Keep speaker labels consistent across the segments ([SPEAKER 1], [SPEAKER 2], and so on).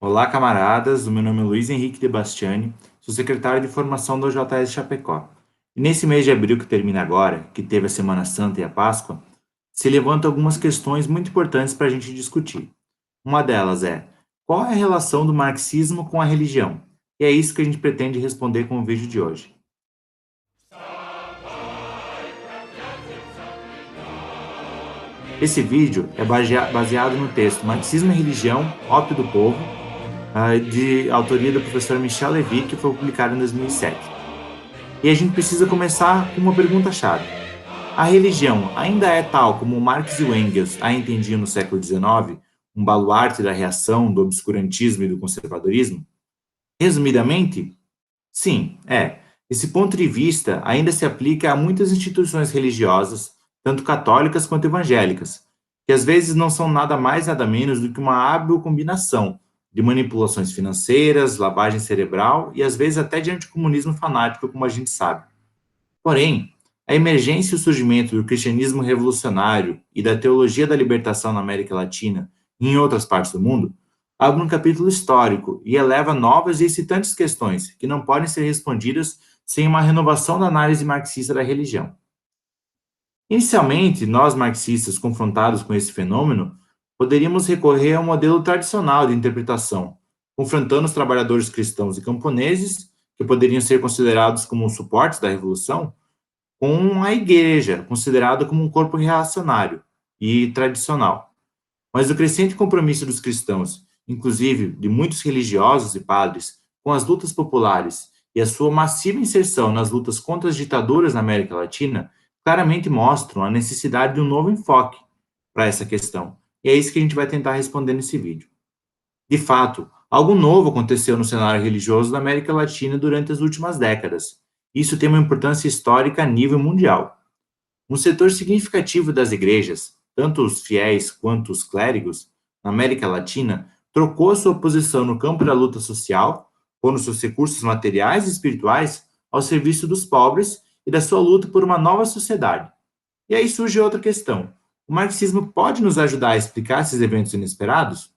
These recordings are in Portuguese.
[SPEAKER 1] Olá, camaradas. O meu nome é Luiz Henrique de Bastiani, sou secretário de formação do JS Chapecó. E nesse mês de abril que termina agora, que teve a Semana Santa e a Páscoa, se levantam algumas questões muito importantes para a gente discutir. Uma delas é: qual é a relação do marxismo com a religião? E é isso que a gente pretende responder com o vídeo de hoje. Esse vídeo é baseado no texto Marxismo e Religião, Ópio do Povo, de autoria do professor Michel Levy, que foi publicado em 2007. E a gente precisa começar com uma pergunta-chave. A religião ainda é tal como Marx e Engels a entendiam no século XIX, um baluarte da reação, do obscurantismo e do conservadorismo? Resumidamente, sim, é. Esse ponto de vista ainda se aplica a muitas instituições religiosas, tanto católicas quanto evangélicas, que às vezes não são nada mais nada menos do que uma hábil combinação de manipulações financeiras, lavagem cerebral e às vezes até de anticomunismo fanático, como a gente sabe. Porém, a emergência e o surgimento do cristianismo revolucionário e da teologia da libertação na América Latina e em outras partes do mundo abre um capítulo histórico e eleva novas e excitantes questões que não podem ser respondidas sem uma renovação da análise marxista da religião. Inicialmente, nós marxistas confrontados com esse fenômeno, poderíamos recorrer ao modelo tradicional de interpretação, confrontando os trabalhadores cristãos e camponeses, que poderiam ser considerados como suportes da revolução, com a igreja, considerada como um corpo reacionário e tradicional. Mas o crescente compromisso dos cristãos, inclusive de muitos religiosos e padres, com as lutas populares e a sua massiva inserção nas lutas contra as ditaduras na América Latina, claramente mostram a necessidade de um novo enfoque para essa questão. E é isso que a gente vai tentar responder nesse vídeo. De fato, algo novo aconteceu no cenário religioso da América Latina durante as últimas décadas. Isso tem uma importância histórica a nível mundial. Um setor significativo das igrejas, tanto os fiéis quanto os clérigos, na América Latina, trocou sua posição no campo da luta social, pondo seus recursos materiais e espirituais ao serviço dos pobres e da sua luta por uma nova sociedade. E aí surge outra questão: o marxismo pode nos ajudar a explicar esses eventos inesperados?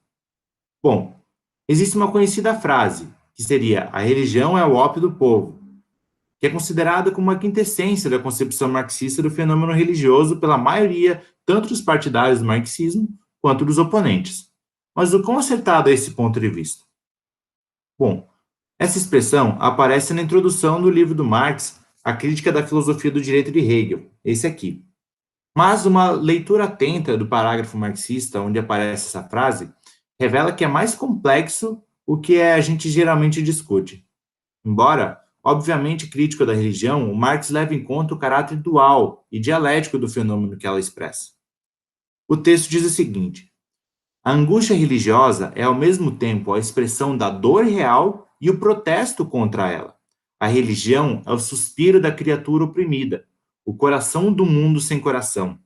[SPEAKER 1] Bom, existe uma conhecida frase, que seria: a religião é o ópio do povo, que é considerada como a quintessência da concepção marxista do fenômeno religioso pela maioria, tanto dos partidários do marxismo quanto dos oponentes. Mas o quão acertado é esse ponto de vista? Bom, essa expressão aparece na introdução do livro do Marx, A Crítica da Filosofia do Direito de Hegel, esse aqui. Mas uma leitura atenta do parágrafo marxista onde aparece essa frase revela que é mais complexo o que a gente geralmente discute. Embora, obviamente, crítico da religião, o Marx leva em conta o caráter dual e dialético do fenômeno que ela expressa. O texto diz o seguinte: a angústia religiosa é ao mesmo tempo a expressão da dor real e o protesto contra ela. A religião é o suspiro da criatura oprimida, o coração do mundo sem coração,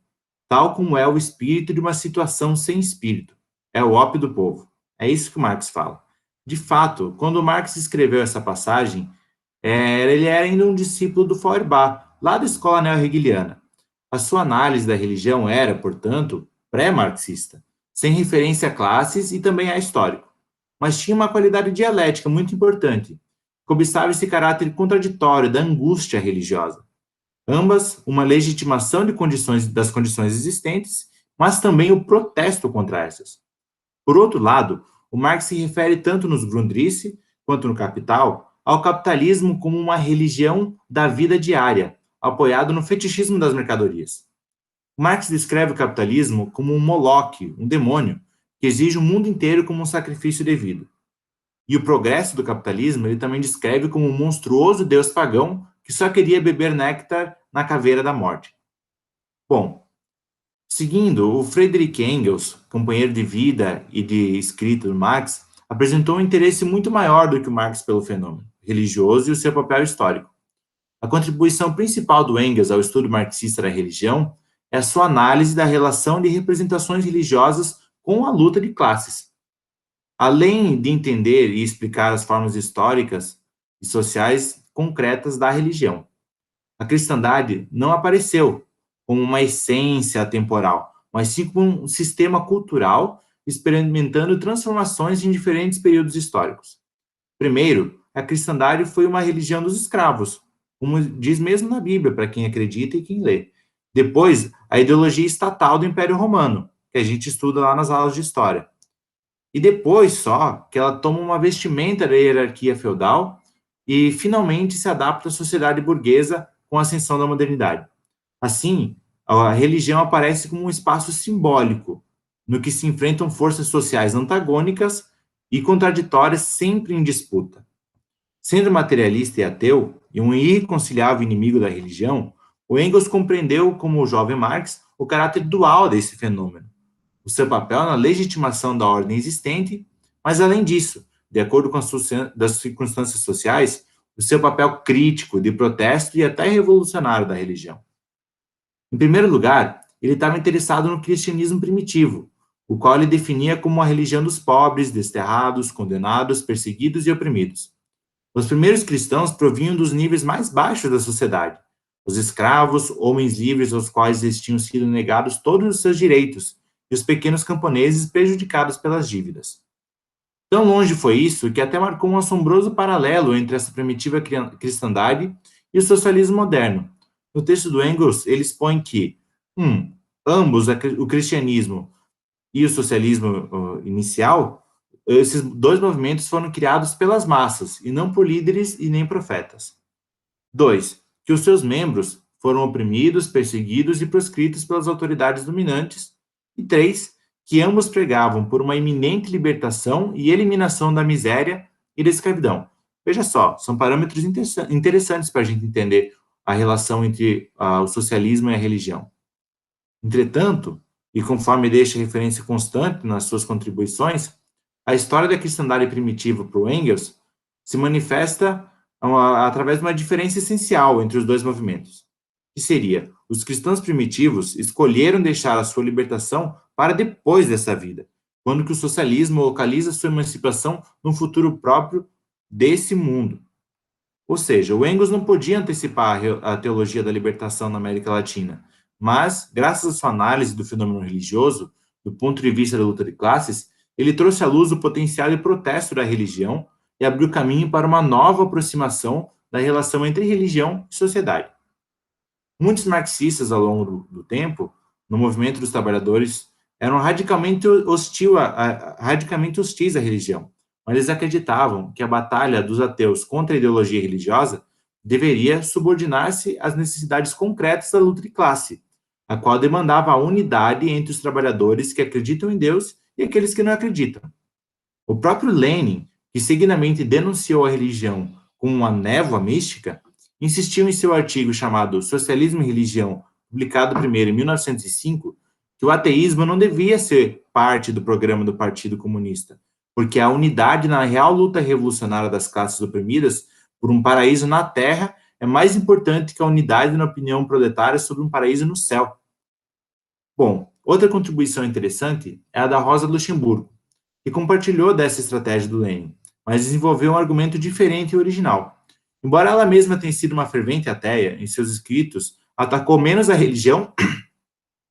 [SPEAKER 1] tal como é o espírito de uma situação sem espírito. É o ópio do povo. É isso que Marx fala. De fato, quando Marx escreveu essa passagem, ele era ainda um discípulo do Feuerbach, lá da escola neo-hegeliana. A sua análise da religião era, portanto, pré-marxista, sem referência a classes e também a histórico. Mas tinha uma qualidade dialética muito importante, cobiçava esse caráter contraditório da angústia religiosa. Ambas, uma legitimação das condições existentes, mas também o protesto contra essas. Por outro lado, o Marx se refere tanto nos Grundrisse quanto no Capital ao capitalismo como uma religião da vida diária, apoiado no fetichismo das mercadorias. Marx descreve o capitalismo como um Moloque, um demônio, que exige o mundo inteiro como um sacrifício devido. E o progresso do capitalismo ele também descreve como um monstruoso deus pagão que só queria beber néctar na caveira da morte. Bom, seguindo, o Friedrich Engels, companheiro de vida e de escrita do Marx, apresentou um interesse muito maior do que o Marx pelo fenômeno religioso e o seu papel histórico. A contribuição principal do Engels ao estudo marxista da religião é a sua análise da relação de representações religiosas com a luta de classes. Além de entender e explicar as formas históricas e sociais concretas da religião, a cristandade não apareceu como uma essência atemporal, mas sim como um sistema cultural experimentando transformações em diferentes períodos históricos. Primeiro, a cristandade foi uma religião dos escravos, como diz mesmo na Bíblia, para quem acredita e quem lê. Depois, a ideologia estatal do Império Romano, que a gente estuda lá nas aulas de história. E depois só que ela toma uma vestimenta da hierarquia feudal e finalmente se adapta à sociedade burguesa com a ascensão da modernidade. Assim, a religião aparece como um espaço simbólico, no que se enfrentam forças sociais antagônicas e contraditórias sempre em disputa. Sendo materialista e ateu, e um irreconciliável inimigo da religião, o Engels compreendeu, como o jovem Marx, o caráter dual desse fenômeno, o seu papel na legitimação da ordem existente, mas, além disso, de acordo com das circunstâncias sociais, o seu papel crítico, de protesto e até revolucionário da religião. Em primeiro lugar, ele estava interessado no cristianismo primitivo, o qual ele definia como a religião dos pobres, desterrados, condenados, perseguidos e oprimidos. Os primeiros cristãos provinham dos níveis mais baixos da sociedade, os escravos, homens livres aos quais eles tinham sido negados todos os seus direitos, e os pequenos camponeses prejudicados pelas dívidas. Tão longe foi isso que até marcou um assombroso paralelo entre essa primitiva cristandade e o socialismo moderno. No texto do Engels, ele expõe que, ambos, o cristianismo e o socialismo inicial, esses dois movimentos foram criados pelas massas, e não por líderes e nem profetas. 2. Que os seus membros foram oprimidos, perseguidos e proscritos pelas autoridades dominantes. E 3. Que ambos pregavam por uma iminente libertação e eliminação da miséria e da escravidão. Veja só, são parâmetros interessantes para a gente entender a relação entre o socialismo e a religião. Entretanto, e conforme deixa referência constante nas suas contribuições, a história da cristandade primitiva para o Engels se manifesta através de uma diferença essencial entre os dois movimentos, que seria, os cristãos primitivos escolheram deixar a sua libertação para depois dessa vida, quando que o socialismo localiza sua emancipação no futuro próprio desse mundo. Ou seja, o Engels não podia antecipar a teologia da libertação na América Latina, mas, graças à sua análise do fenômeno religioso, do ponto de vista da luta de classes, ele trouxe à luz o potencial de protesto da religião e abriu caminho para uma nova aproximação da relação entre religião e sociedade. Muitos marxistas, ao longo do tempo, no movimento dos trabalhadores, eram radicalmente hostis à religião, mas eles acreditavam que a batalha dos ateus contra a ideologia religiosa deveria subordinar-se às necessidades concretas da luta de classe, a qual demandava a unidade entre os trabalhadores que acreditam em Deus e aqueles que não acreditam. O próprio Lenin, que seguidamente denunciou a religião como uma névoa mística, insistiu em seu artigo chamado Socialismo e Religião, publicado primeiro em 1905, que o ateísmo não devia ser parte do programa do Partido Comunista, porque a unidade na real luta revolucionária das classes oprimidas por um paraíso na Terra é mais importante que a unidade na opinião proletária sobre um paraíso no céu. Bom, outra contribuição interessante é a da Rosa Luxemburgo, que compartilhou dessa estratégia do Lenin, mas desenvolveu um argumento diferente e original. Embora ela mesma tenha sido uma fervente ateia, em seus escritos, atacou menos a religião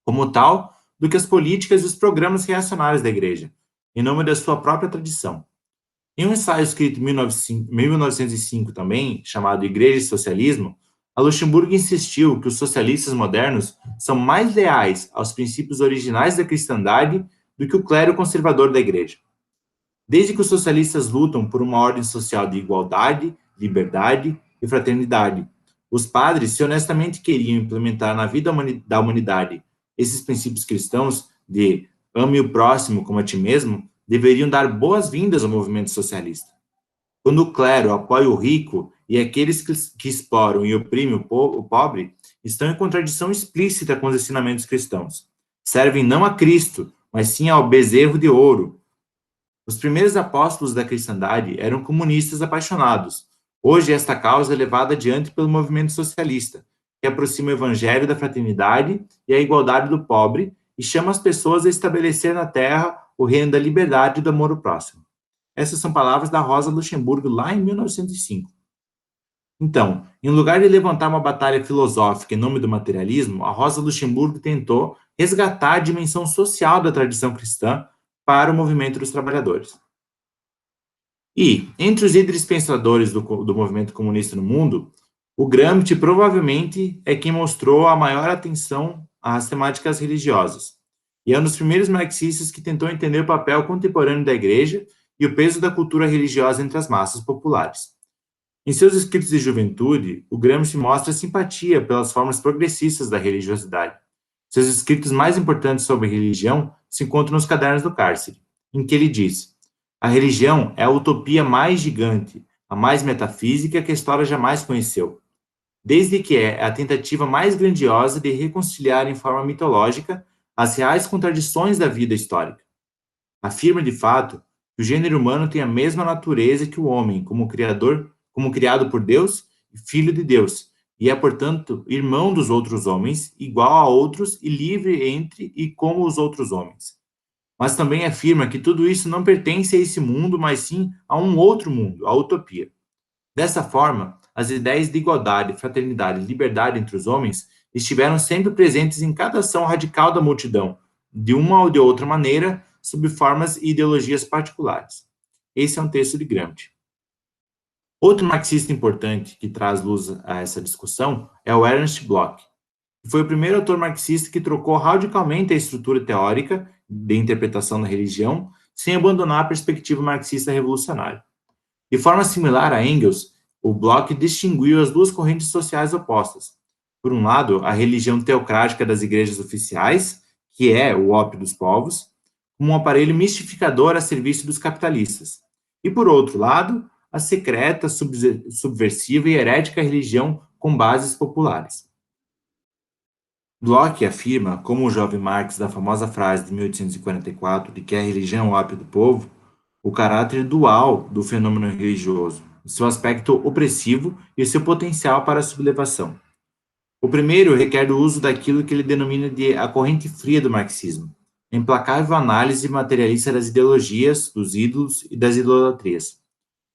[SPEAKER 1] como tal do que as políticas e os programas reacionários da Igreja, em nome da sua própria tradição. Em um ensaio escrito em 1905 também, chamado Igreja e Socialismo, a Luxemburgo insistiu que os socialistas modernos são mais leais aos princípios originais da cristandade do que o clero conservador da Igreja. Desde que os socialistas lutam por uma ordem social de igualdade, liberdade e fraternidade, os padres, se honestamente queriam implementar na vida da humanidade esses princípios cristãos de ame o próximo como a ti mesmo, deveriam dar boas-vindas ao movimento socialista. Quando o clero apoia o rico e aqueles que exploram e oprimem o pobre, estão em contradição explícita com os ensinamentos cristãos. Servem não a Cristo, mas sim ao bezerro de ouro. Os primeiros apóstolos da cristandade eram comunistas apaixonados. Hoje, esta causa é levada adiante pelo movimento socialista, que aproxima o evangelho da fraternidade e a igualdade do pobre e chama as pessoas a estabelecer na terra o reino da liberdade e do amor ao próximo. Essas são palavras da Rosa Luxemburgo, lá em 1905. Então, em lugar de levantar uma batalha filosófica em nome do materialismo, a Rosa Luxemburgo tentou resgatar a dimensão social da tradição cristã para o movimento dos trabalhadores. E, entre os líderes pensadores do movimento comunista no mundo, o Gramsci provavelmente é quem mostrou a maior atenção às temáticas religiosas. E é um dos primeiros marxistas que tentou entender o papel contemporâneo da igreja e o peso da cultura religiosa entre as massas populares. Em seus escritos de juventude, o Gramsci mostra simpatia pelas formas progressistas da religiosidade. Seus escritos mais importantes sobre religião se encontram nos Cadernos do Cárcere, em que ele diz: a religião é a utopia mais gigante, a mais metafísica que a história jamais conheceu, desde que é a tentativa mais grandiosa de reconciliar em forma mitológica as reais contradições da vida histórica. Afirma, de fato, que o gênero humano tem a mesma natureza que o homem, como criado por Deus e filho de Deus, e é, portanto, irmão dos outros homens, igual a outros e livre entre e como os outros homens. Mas também afirma que tudo isso não pertence a esse mundo, mas sim a um outro mundo, a utopia. Dessa forma, as ideias de igualdade, fraternidade e liberdade entre os homens estiveram sempre presentes em cada ação radical da multidão, de uma ou de outra maneira, sob formas e ideologias particulares. Esse é um texto de Gramsci. Outro marxista importante que traz luz a essa discussão é o Ernst Bloch, que foi o primeiro autor marxista que trocou radicalmente a estrutura teórica de interpretação da religião, sem abandonar a perspectiva marxista revolucionária. De forma similar a Engels, o Bloch distinguiu as duas correntes sociais opostas. Por um lado, a religião teocrática das igrejas oficiais, que é o ópio dos povos, como um aparelho mistificador a serviço dos capitalistas. E, por outro lado, a secreta, subversiva e herética religião com bases populares. Bloch afirma, como o jovem Marx da famosa frase de 1844 de que a religião é o ópio do povo, o caráter dual do fenômeno religioso, o seu aspecto opressivo e o seu potencial para a sublevação. O primeiro requer do uso daquilo que ele denomina de a corrente fria do marxismo, a implacável análise materialista das ideologias, dos ídolos e das idolatrias.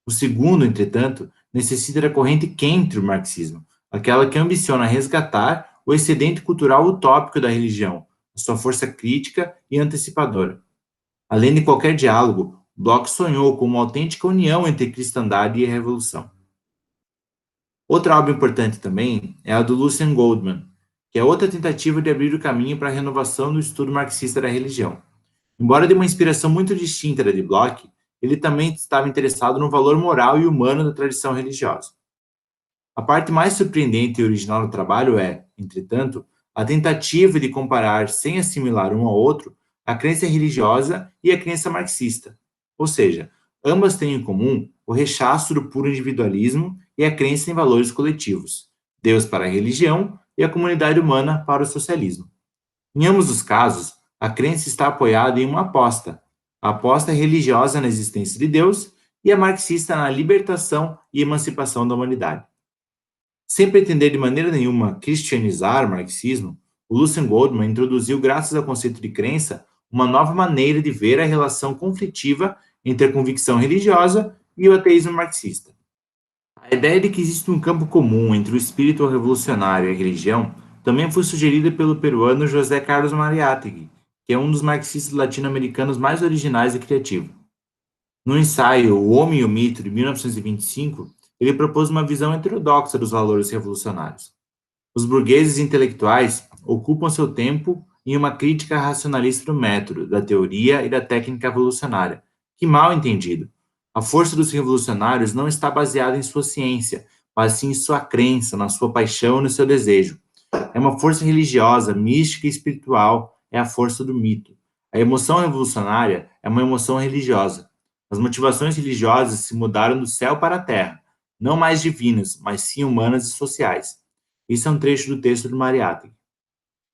[SPEAKER 1] O segundo, entretanto, necessita da corrente quente do marxismo, aquela que ambiciona resgatar o excedente cultural utópico da religião, a sua força crítica e antecipadora. Além de qualquer diálogo, Bloch sonhou com uma autêntica união entre cristandade e revolução. Outra obra importante também é a do Lucien Goldman, que é outra tentativa de abrir o caminho para a renovação do estudo marxista da religião. Embora de uma inspiração muito distinta da de Bloch, ele também estava interessado no valor moral e humano da tradição religiosa. A parte mais surpreendente e original do trabalho é, entretanto, a tentativa de comparar, sem assimilar um ao outro, a crença religiosa e a crença marxista. Ou seja, ambas têm em comum o rechaço do puro individualismo e a crença em valores coletivos, Deus para a religião e a comunidade humana para o socialismo. Em ambos os casos, a crença está apoiada em uma aposta, a aposta religiosa na existência de Deus e a marxista na libertação e emancipação da humanidade. Sem pretender de maneira nenhuma cristianizar o marxismo, o Lucien Goldman introduziu, graças ao conceito de crença, uma nova maneira de ver a relação conflitiva entre a convicção religiosa e o ateísmo marxista. A ideia de que existe um campo comum entre o espírito revolucionário e a religião também foi sugerida pelo peruano José Carlos Mariátegui, que é um dos marxistas latino-americanos mais originais e criativos. No ensaio O Homem e o Mito, de 1925, ele propôs uma visão heterodoxa dos valores revolucionários. Os burgueses intelectuais ocupam seu tempo em uma crítica racionalista do método, da teoria e da técnica revolucionária, que, mal entendido, a força dos revolucionários não está baseada em sua ciência, mas sim em sua crença, na sua paixão e no seu desejo. É uma força religiosa, mística e espiritual, é a força do mito. A emoção revolucionária é uma emoção religiosa. As motivações religiosas se mudaram do céu para a terra, não mais divinas, mas sim humanas e sociais. Isso é um trecho do texto de Mariátegui.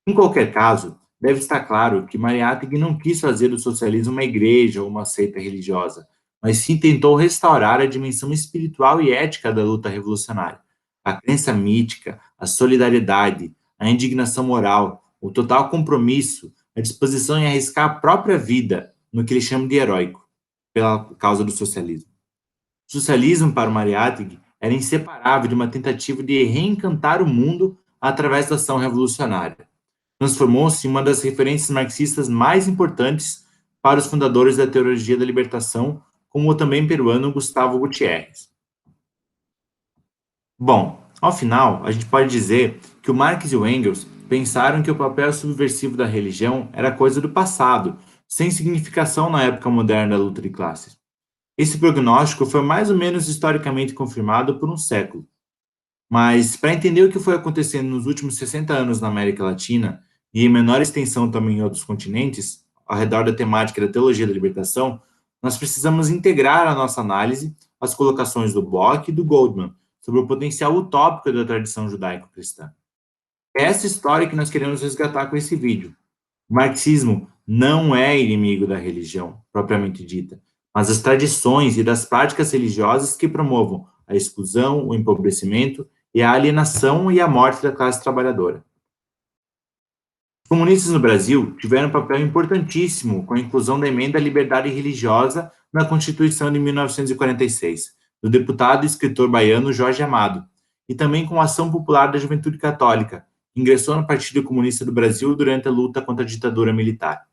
[SPEAKER 1] Em qualquer caso, deve estar claro que Mariátegui não quis fazer do socialismo uma igreja ou uma seita religiosa, mas sim tentou restaurar a dimensão espiritual e ética da luta revolucionária. A crença mítica, a solidariedade, a indignação moral, o total compromisso, a disposição em arriscar a própria vida no que ele chama de heróico, pela causa do socialismo. O socialismo, para o Mariátegui, era inseparável de uma tentativa de reencantar o mundo através da ação revolucionária. Transformou-se em uma das referências marxistas mais importantes para os fundadores da teologia da libertação, como o também peruano Gustavo Gutierrez. Bom, ao final, a gente pode dizer que o Marx e o Engels pensaram que o papel subversivo da religião era coisa do passado, sem significação na época moderna da luta de classes. Esse prognóstico foi mais ou menos historicamente confirmado por um século. Mas, para entender o que foi acontecendo nos últimos 60 anos na América Latina, e em menor extensão também em outros continentes, ao redor da temática da teologia da libertação, nós precisamos integrar a nossa análise às colocações do Bock e do Goldman sobre o potencial utópico da tradição judaico-cristã. É essa história que nós queremos resgatar com esse vídeo. O marxismo não é inimigo da religião, propriamente dita, mas das tradições e das práticas religiosas que promovam a exclusão, o empobrecimento e a alienação e a morte da classe trabalhadora. Os comunistas no Brasil tiveram um papel importantíssimo com a inclusão da emenda à liberdade religiosa na Constituição de 1946, do deputado e escritor baiano Jorge Amado, e também com a ação popular da Juventude Católica, que ingressou no Partido Comunista do Brasil durante a luta contra a ditadura militar.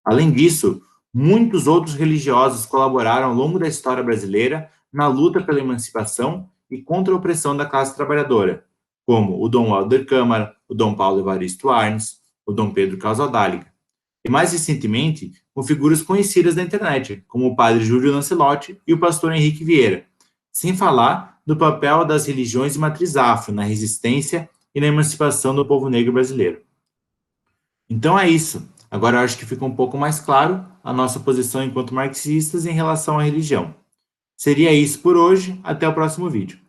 [SPEAKER 1] Além disso, muitos outros religiosos colaboraram ao longo da história brasileira na luta pela emancipação e contra a opressão da classe trabalhadora, como o Dom Walter Câmara, o Dom Paulo Evaristo Arnes, o Dom Pedro Casaldáliga, e mais recentemente com figuras conhecidas da internet, como o padre Júlio Lancelotti e o pastor Henrique Vieira, sem falar do papel das religiões de matriz afro na resistência e na emancipação do povo negro brasileiro. Então é isso. Agora eu acho que fica um pouco mais claro a nossa posição enquanto marxistas em relação à religião. Seria isso por hoje. Até o próximo vídeo.